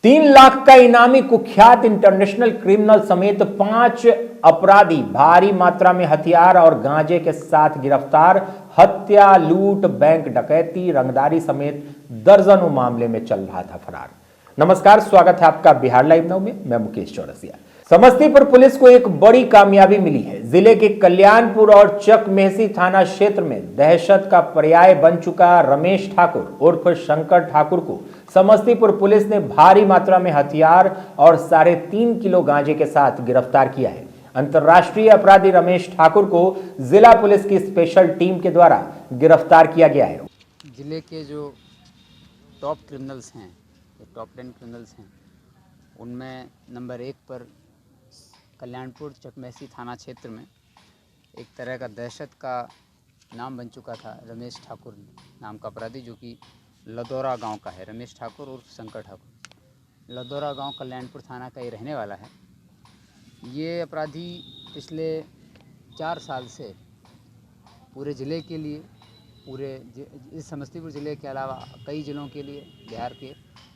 3 लाख का इनामी कुख्यात इंटरनेशनल क्रिमिनल समेत 5 अपराधी भारी मात्रा में हथियार और गांजे के साथ गिरफ्तार। हत्या, लूट, बैंक डकैती, रंगदारी समेत दर्जनों मामले में चल रहा था फरार। नमस्कार, स्वागत है आपका बिहार लाइव नाउ में। मैं मुकेश चौरसिया। समस्तीपुर पुलिस को एक बड़ी कामयाबी मिली है। जिले के कल्याणपुर और चकमेहसी थाना क्षेत्र में दहशत का पर्याय बन चुका रमेश ठाकुर उर्फ शंकर ठाकुर को समस्तीपुर पुलिस ने भारी मात्रा में हथियार और 3.5 किलो गांजे के साथ गिरफ्तार किया है। अंतर्राष्ट्रीय अपराधी रमेश ठाकुर को जिला पुलिस की स्पेशल टीम के द्वारा गिरफ्तार किया गया है। जिले के जो टॉप क्रिमिनल्स हैं, टॉप 10 क्रिमिनल्स हैं, उनमें नंबर 1 पर कल्याणपुर चकमेहसी थाना क्षेत्र में एक तरह का दहशत का नाम बन चुका था रमेश ठाकुर नाम का अपराधी, जो कि लदौरा गांव का है। रमेश ठाकुर उर्फ शंकर ठाकुर लदौरा गांव कल्याणपुर थाना का ये रहने वाला है। ये अपराधी पिछले 4 साल से पूरे ज़िले के लिए, इस समस्तीपुर ज़िले के अलावा कई ज़िलों के लिए,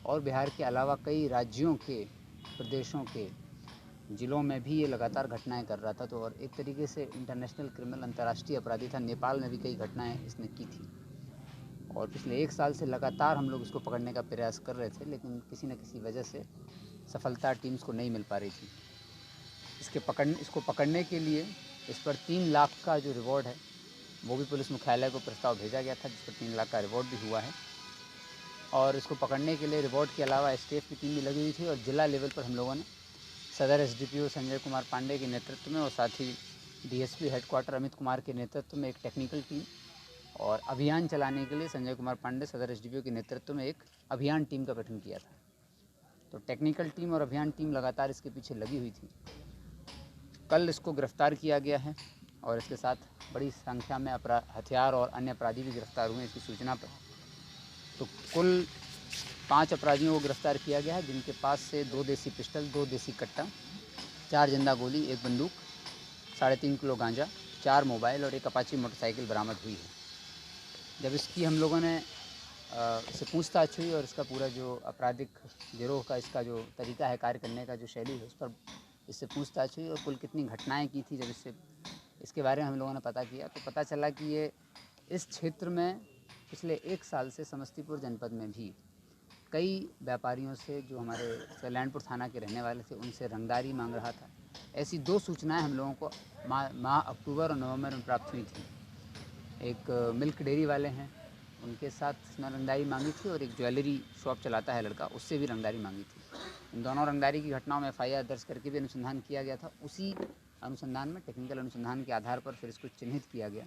बिहार के अलावा कई राज्यों के, प्रदेशों के ज़िलों में भी ये लगातार घटनाएं कर रहा था। तो और एक तरीके से इंटरनेशनल क्रिमिनल, अंतर्राष्ट्रीय अपराधी था। नेपाल में भी कई घटनाएं इसने की थी और पिछले 1 साल से लगातार हम लोग इसको पकड़ने का प्रयास कर रहे थे, लेकिन किसी न किसी वजह से सफलता टीम्स को नहीं मिल पा रही थी। इसको पकड़ने के लिए इस पर 3 लाख का जो रिवॉर्ड है वो भी पुलिस मुख्यालय को प्रस्ताव भेजा गया था, जिस पर 3 लाख का रिवॉर्ड भी हुआ है। और इसको पकड़ने के लिए रिवॉर्ड के अलावा एसटीएफ की टीम भी लगी हुई थी और जिला लेवल पर हम लोगों ने सदर एसडीपीओ संजय कुमार पांडे के नेतृत्व में और साथ ही डीएसपी हेडक्वार्टर अमित कुमार के नेतृत्व में एक टेक्निकल टीम, और अभियान चलाने के लिए संजय कुमार पांडे सदर एसडीपीओ के नेतृत्व में एक अभियान टीम का गठन किया था। तो टेक्निकल टीम और अभियान टीम लगातार इसके पीछे लगी हुई थी। कल इसको गिरफ्तार किया गया है और इसके साथ बड़ी संख्या में हथियार और अन्य अपराधी भी गिरफ्तार हुए इसकी सूचना पर। तो कुल 5 अपराधियों को गिरफ्तार किया गया है, जिनके पास से 2 देसी पिस्टल, 2 देसी कट्टा, 4 जिंदा गोली, 1 बंदूक, 3.5 किलो गांजा, 4 मोबाइल और 1 अपाची मोटरसाइकिल बरामद हुई है। जब इसकी हम लोगों ने इससे पूछताछ हुई और इसका पूरा जो आपराधिक गिरोह का इसका जो तरीका है कार्य करने का, जो शैली है, उस पर इससे पूछताछ हुई और कुल कितनी घटनाएं की थी, जब इसके बारे में हम लोगों ने पता किया तो पता चला कि ये इस क्षेत्र में पिछले 1 साल से समस्तीपुर जनपद में भी कई व्यापारियों से, जो हमारे कल्याणपुर थाना के रहने वाले थे, उनसे रंगदारी मांग रहा था। ऐसी 2 सूचनाएं हम लोगों को माह अक्टूबर और नवंबर में प्राप्त हुई थी। एक मिल्क डेयरी वाले हैं, उनके साथ इसने रंगदारी मांगी थी, और एक ज्वेलरी शॉप चलाता है लड़का, उससे भी रंगदारी मांगी थी। इन दोनों रंगदारी की घटनाओं में एफआईआर दर्ज करके भी अनुसंधान किया गया था। उसी अनुसंधान में, टेक्निकल अनुसंधान के आधार पर फिर इसको चिन्हित किया गया।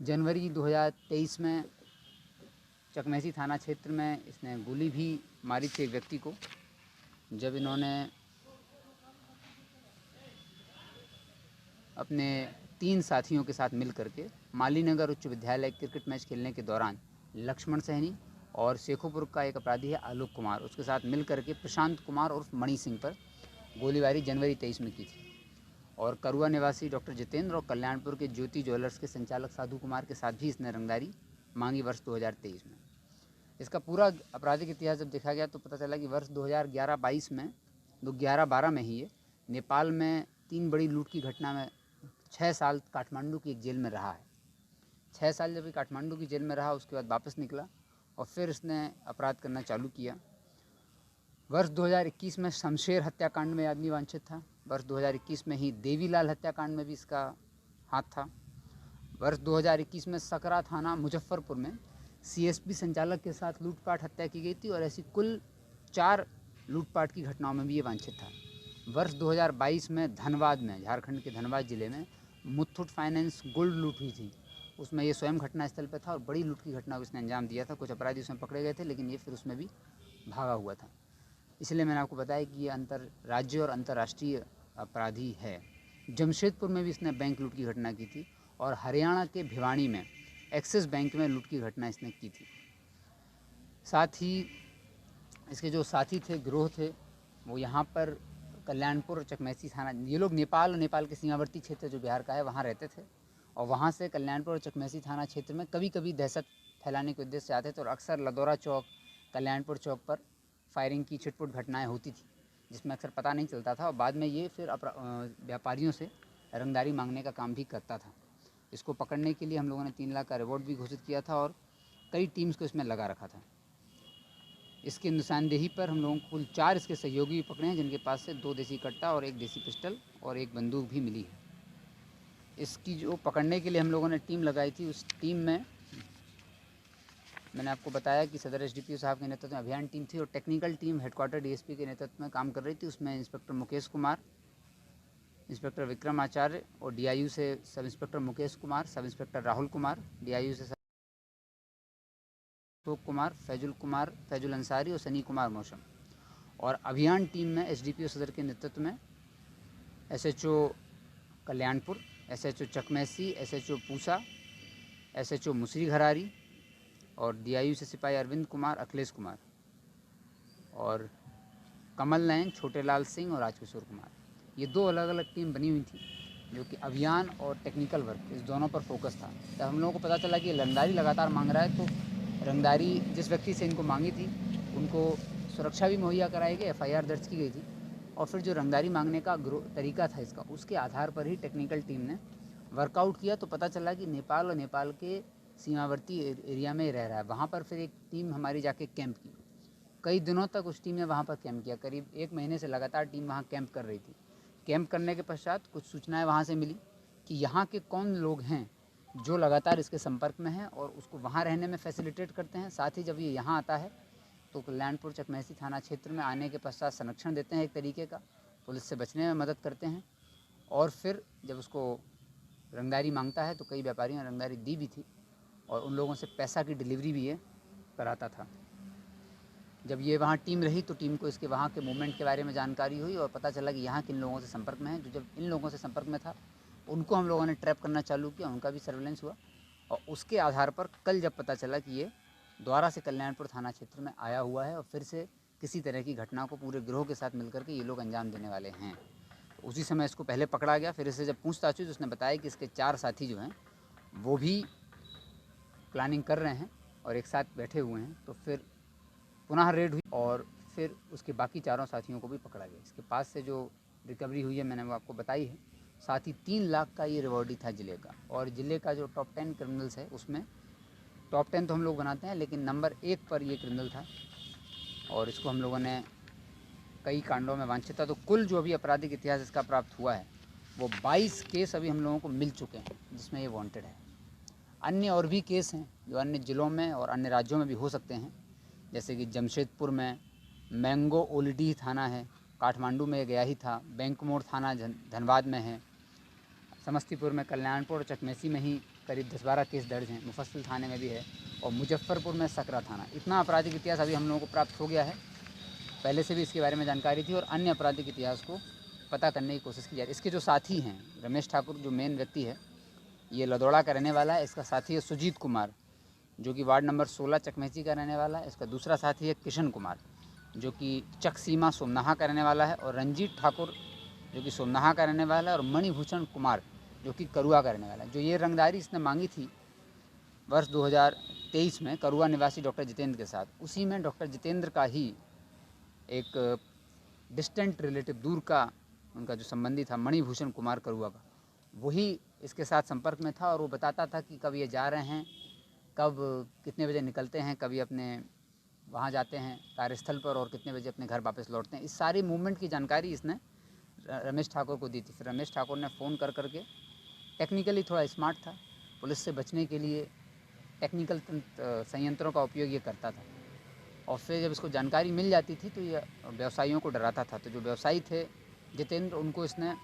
जनवरी 2023 में चकमेहसी थाना क्षेत्र में इसने गोली भी मारी थी एक व्यक्ति को, जब इन्होंने अपने 3 साथियों के साथ मिल करके मालीनगर उच्च विद्यालय क्रिकेट मैच खेलने के दौरान लक्ष्मण सहनी और शेखोपुर का एक अपराधी है आलोक कुमार, उसके साथ मिल करके प्रशांत कुमार उर्फ मणि सिंह पर गोलीबारी जनवरी 23 में की थी। और करुआ निवासी डॉक्टर जितेंद्र और कल्याणपुर के ज्योति ज्वेलर्स के संचालक साधु कुमार के साथ भी इसने रंगदारी मांगी वर्ष 2023 में। इसका पूरा आपराधिक इतिहास जब देखा गया तो पता चला कि वर्ष 2011-22 में, 2011-12 में ही ये नेपाल में 3 बड़ी लूट की घटना में 6 साल काठमांडू की एक जेल में रहा है। 6 साल जब ये काठमांडू की जेल में रहा, उसके बाद वापस निकला और फिर इसने अपराध करना चालू किया। वर्ष 2021 में शमशेर हत्याकांड में आदमी वांछित था। वर्ष 2021 में ही देवीलाल हत्याकांड में भी इसका हाथ था। वर्ष 2021 में सकरा थाना मुजफ्फरपुर में सीएसपी संचालक के साथ लूटपाट हत्या की गई थी, और ऐसी कुल 4 लूटपाट की घटनाओं में भी ये वांछित था। वर्ष 2022 में धनबाद में, झारखंड के धनबाद जिले में मुथूट फाइनेंस गोल्ड लूट हुई थी। उसमें ये स्वयं घटनास्थल पर था और बड़ी लूट की घटना को इसने अंजाम दिया था। कुछ अपराधी उसमें पकड़े गए थे, लेकिन ये फिर उसमें भी भागा हुआ था। इसलिए मैंने आपको बताया कि ये अंतर्राज्य और अंतर्राष्ट्रीय अपराधी है। जमशेदपुर में भी इसने बैंक लूट की घटना की थी, और हरियाणा के भिवानी में एक्सिस बैंक में लूट की घटना इसने की थी। साथ ही इसके जो साथी थे, गिरोह थे, वो यहाँ पर कल्याणपुर और चकमेहसी थाना, ये लोग नेपाल के सीमावर्ती क्षेत्र जो बिहार का है वहाँ रहते थे, और वहाँ से कल्याणपुर और चकमेहसी थाना क्षेत्र में कभी कभी दहशत फैलाने के उद्देश्य से आते थे, और अक्सर लदौरा चौक, कल्याणपुर चौक पर फायरिंग की छिटपुट घटनाएं होती थी, जिसमें अक्सर पता नहीं चलता था और बाद में ये फिर व्यापारियों से रंगदारी मांगने का काम भी करता था। इसको पकड़ने के लिए हम लोगों ने 3 लाख का रिवॉर्ड भी घोषित किया था और कई टीम्स को इसमें लगा रखा था। इसकी निशानदेही पर हम लोगों को कुल 4 इसके सहयोगी भी पकड़े हैं, जिनके पास से 2 देसी कट्टा और 1 देसी पिस्टल और 1 बंदूक भी मिली है। इसकी जो पकड़ने के लिए हम लोगों ने टीम लगाई थी, उस टीम में मैंने आपको बताया कि सदर एसडीपीओ साहब के नेतृत्व में अभियान टीम थी और टेक्निकल टीम हेडक्वार्टर डीएसपी के नेतृत्व में काम कर रही थी। उसमें इंस्पेक्टर मुकेश कुमार, इंस्पेक्टर विक्रम आचार्य और डीआईयू से sub inspector Mukesh Kumar, sub inspector Rahul Kumar, DIU से अशोक कुमार, फैजुल अंसारी और सनी कुमार मौसम। और अभियान टीम में एसडीपीओ सदर के नेतृत्व में SHO Kalyanpur, SHO Chakmaisi, SHO Pusa, SHO मुसरी घरारी और डीआईयू से सिपाही अरविंद कुमार, अखिलेश कुमार और कमल नयन, छोटे लाल सिंह और राजकिशोर कुमार। ये 2 अलग अलग टीम बनी हुई थी जो कि अभियान और टेक्निकल वर्क इस दोनों पर फोकस था। जब हम लोगों को पता चला कि रंगदारी लगातार मांग रहा है, तो रंगदारी जिस व्यक्ति से इनको मांगी थी उनको सुरक्षा भी मुहैया कराई गई, एफआईआर दर्ज की गई थी और फिर जो रंगदारी मांगने का तरीका था इसका, उसके आधार पर ही टेक्निकल टीम ने वर्कआउट किया। तो पता चला कि नेपाल और नेपाल के सीमावर्ती एरिया में रह रहा है। वहाँ पर फिर एक टीम हमारी जाके कैंप की। कई दिनों तक उस टीम ने वहाँ पर कैंप किया, करीब 1 महीने से लगातार टीम वहाँ कैंप कर रही थी। कैंप करने के पश्चात कुछ सूचनाएं वहाँ से मिली कि यहाँ के कौन लोग हैं जो लगातार इसके संपर्क में हैं और उसको वहाँ रहने में फैसिलिटेट करते हैं। साथ ही जब ये यहाँ आता है तो कल्याणपुर चकमैसी थाना क्षेत्र में आने के पश्चात संरक्षण देते हैं, एक तरीके का पुलिस से बचने में मदद करते हैं। और फिर जब उसको रंगदारी मांगता है तो कई व्यापारियों ने रंगदारी दी भी थी और उन लोगों से पैसा की डिलीवरी भी ये कराता था। जब ये वहाँ टीम रही तो टीम को इसके वहाँ के मूवमेंट के बारे में जानकारी हुई और पता चला कि यहाँ किन लोगों से संपर्क में है। जो जब इन लोगों से संपर्क में था उनको हम लोगों ने ट्रैप करना चालू किया, उनका भी सर्वेलेंस हुआ और उसके आधार पर कल जब पता चला कि ये दोबारा से कल्याणपुर थाना क्षेत्र में आया हुआ है और फिर से किसी तरह की घटना को पूरे गिरोह के साथ मिलकर के ये लोग अंजाम देने वाले हैं, तो उसी समय इसको पहले पकड़ा गया। फिर इससे जब पूछताछ हुई तो उसने बताया कि इसके 4 साथी जो हैं वो भी प्लानिंग कर रहे हैं और एक साथ बैठे हुए हैं। तो फिर पुनः रेड हुई और फिर उसके बाकी 4 साथियों को भी पकड़ा गया। इसके पास से जो रिकवरी हुई है मैंने वो आपको बताई है। साथ ही 3 लाख का ये रिवॉर्ड ही था जिले का। और जिले का जो टॉप 10 क्रिमिनल्स है उसमें टॉप 10 तो हम लोग बनाते हैं, लेकिन नंबर 1 पर ये क्रिमिनल था और इसको हम लोगों ने कई कांडों में वांछित था। तो कुल जो अभी आपराधिक इतिहास इसका प्राप्त हुआ है वो 22 केस अभी हम लोगों को मिल चुके हैं जिसमें ये वांटेड है। अन्य और भी केस हैं जो अन्य ज़िलों में और अन्य राज्यों में भी हो सकते हैं, जैसे कि जमशेदपुर में मैंगो ओलिडी थाना है, काठमांडू में गया ही था, बैंक मोड़ थाना धनबाद में है, समस्तीपुर में कल्याणपुर और चकमेसी में ही करीब 10-12 केस दर्ज हैं, मुफस्सिल थाने में भी है और मुजफ्फरपुर में सकरा थाना। इतना आपराधिक इतिहास अभी हम लोगों को प्राप्त हो गया है। पहले से भी इसके बारे में जानकारी थी और अन्य आपराधिक इतिहास को पता करने की कोशिश की जा रही है। इसके जो साथी हैं, रमेश ठाकुर जो मेन व्यक्ति है, ये लदौड़ा का रहने वाला है। इसका साथी है सुजीत कुमार जो कि वार्ड नंबर 16 चकमेसी का रहने वाला है। इसका दूसरा साथी है किशन कुमार जो कि चक सीमा सोमनाहा का रहने वाला है और रंजीत ठाकुर जो कि सोमनाहा का रहने वाला है और मणिभूषण कुमार जो कि करुआ का रहने वाला है। जो ये रंगदारी इसने मांगी थी वर्ष 2023 में करुआ निवासी डॉक्टर जितेंद्र के साथ, उसी में डॉक्टर जितेंद्र का ही एक डिस्टेंट रिलेटिव, दूर का उनका जो संबंधी था मणिभूषण कुमार करुआ का, वही इसके साथ संपर्क में था और वो बताता था कि कब ये जा रहे हैं, कब कितने बजे निकलते हैं, कभी अपने वहाँ जाते हैं कार्यस्थल पर और कितने बजे अपने घर वापस लौटते हैं। इस सारी मूवमेंट की जानकारी इसने रमेश ठाकुर को दी थी। फिर रमेश ठाकुर ने फ़ोन कर करके, टेक्निकली थोड़ा स्मार्ट था, पुलिस से बचने के लिए टेक्निकल संयंत्रों का उपयोग ये करता था और फिर जब इसको जानकारी मिल जाती थी तो ये व्यवसायियों को डराता था। तो जो व्यवसायी थे जितेंद्र, उनको इसने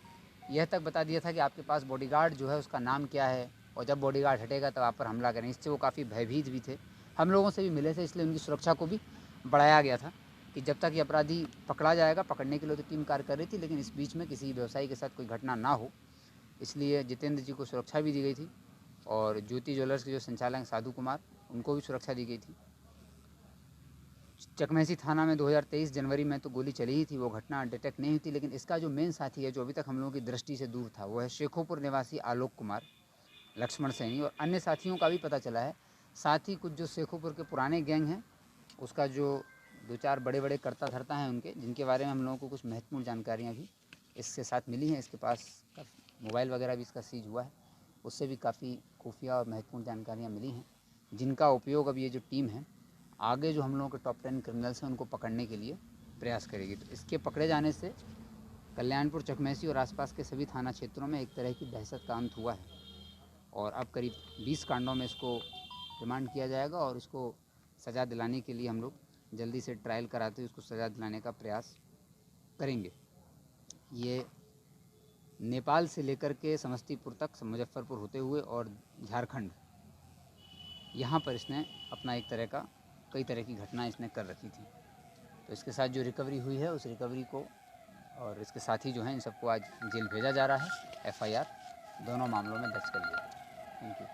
यह तक बता दिया था कि आपके पास बॉडीगार्ड जो है उसका नाम क्या है और जब बॉडीगार्ड हटेगा तब आप पर हमला करें। इससे वो काफ़ी भयभीत भी थे, हम लोगों से भी मिले थे, इसलिए उनकी सुरक्षा को भी बढ़ाया गया था कि जब तक ये अपराधी पकड़ा जाएगा, पकड़ने के लिए तो टीम कार्य कर रही थी, लेकिन इस बीच में किसी व्यवसायी के साथ कोई घटना ना हो, इसलिए जितेंद्र जी को सुरक्षा भी दी गई थी। और ज्योति ज्वेलर्स के जो संचालक साधु कुमार, उनको भी सुरक्षा दी गई थी। चकमेसी थाना में 2023 जनवरी में तो गोली चली ही थी, वो घटना डिटेक्ट नहीं हुई थी। लेकिन इसका जो मेन साथी है जो अभी तक हम लोगों की दृष्टि से दूर था, वो है शेखोपुर निवासी आलोक कुमार, लक्ष्मण सैनी और अन्य साथियों का भी पता चला है। साथ ही कुछ जो शेखोपुर के पुराने गैंग हैं उसका जो दो चार बड़े बड़े कर्ता धर्ता हैं उनके, जिनके बारे में हम लोगों को कुछ महत्वपूर्ण जानकारियाँ भी इसके साथ मिली हैं। इसके पास मोबाइल वगैरह भी इसका सीज हुआ है, उससे भी काफ़ी खुफिया और महत्वपूर्ण जानकारियाँ मिली हैं, जिनका उपयोग अब ये जो टीम है आगे जो हम लोगों के टॉप 10 क्रिमिनल्स हैं उनको पकड़ने के लिए प्रयास करेगी। तो इसके पकड़े जाने से कल्याणपुर, चकमेसी और आसपास के सभी थाना क्षेत्रों में एक तरह की दहशत का अंत हुआ है और अब करीब 20 कांडों में इसको रिमांड किया जाएगा और इसको सज़ा दिलाने के लिए हम लोग जल्दी से ट्रायल कराते हुए उसको सज़ा दिलाने का प्रयास करेंगे। ये नेपाल से लेकर के समस्तीपुर तक, मुजफ्फरपुर होते हुए और झारखंड, यहाँ पर इसने अपना एक तरह का कई तरह की घटनाएं इसने कर रखी थी। तो इसके साथ जो रिकवरी हुई है उस रिकवरी को और इसके साथी जो हैं इन सबको आज जेल भेजा जा रहा है। FIR दोनों मामलों में दर्ज कर लिया। Thank you.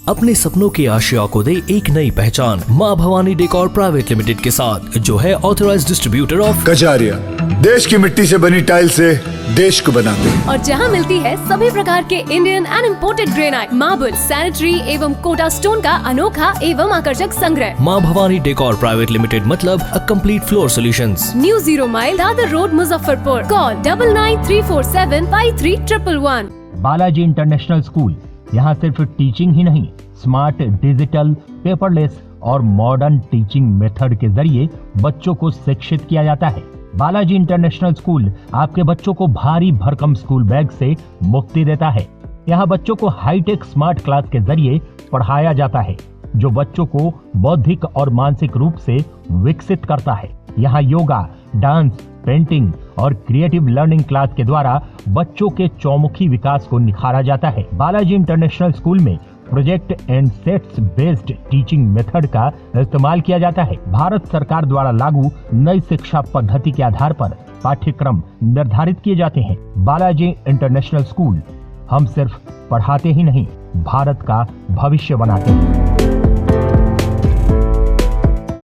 अपने सपनों की आशिया को दे एक नई पहचान माँ भवानी डेकोर प्राइवेट लिमिटेड के साथ, जो है ऑथराइज्ड डिस्ट्रीब्यूटर ऑफ कजारिया। देश की मिट्टी से बनी टाइल से देश को बनाते हैं और जहां मिलती है सभी प्रकार के Indian and imported granite, marble, sanitary एवं कोटा स्टोन का अनोखा एवं आकर्षक संग्रह। माँ भवानी डेकोर प्राइवेट लिमिटेड मतलब a complete floor solutions. New 0 mile Dadar road, Muzaffarpur. Call 9934753111। Balaji international school, यहाँ सिर्फ टीचिंग ही नहीं, स्मार्ट, डिजिटल, पेपरलेस और मॉडर्न टीचिंग मेथड के जरिए बच्चों को शिक्षित किया जाता है। बालाजी इंटरनेशनल स्कूल आपके बच्चों को भारी भरकम स्कूल बैग से मुक्ति देता है। यहाँ बच्चों को हाईटेक स्मार्ट क्लास के जरिए पढ़ाया जाता है, जो बच्चों को बौद्धिक और मानसिक रूप से विकसित करता है। यहाँ योगा, डांस, पेंटिंग और क्रिएटिव लर्निंग क्लास के द्वारा बच्चों के चौमुखी विकास को निखारा जाता है। बालाजी इंटरनेशनल स्कूल में project and sets based teaching method का इस्तेमाल किया जाता है। भारत सरकार द्वारा लागू नई शिक्षा पद्धति के आधार पर पाठ्यक्रम निर्धारित किए जाते हैं। बालाजी इंटरनेशनल स्कूल, हम सिर्फ पढ़ाते ही नहीं, भारत का भविष्य बनाते हैं।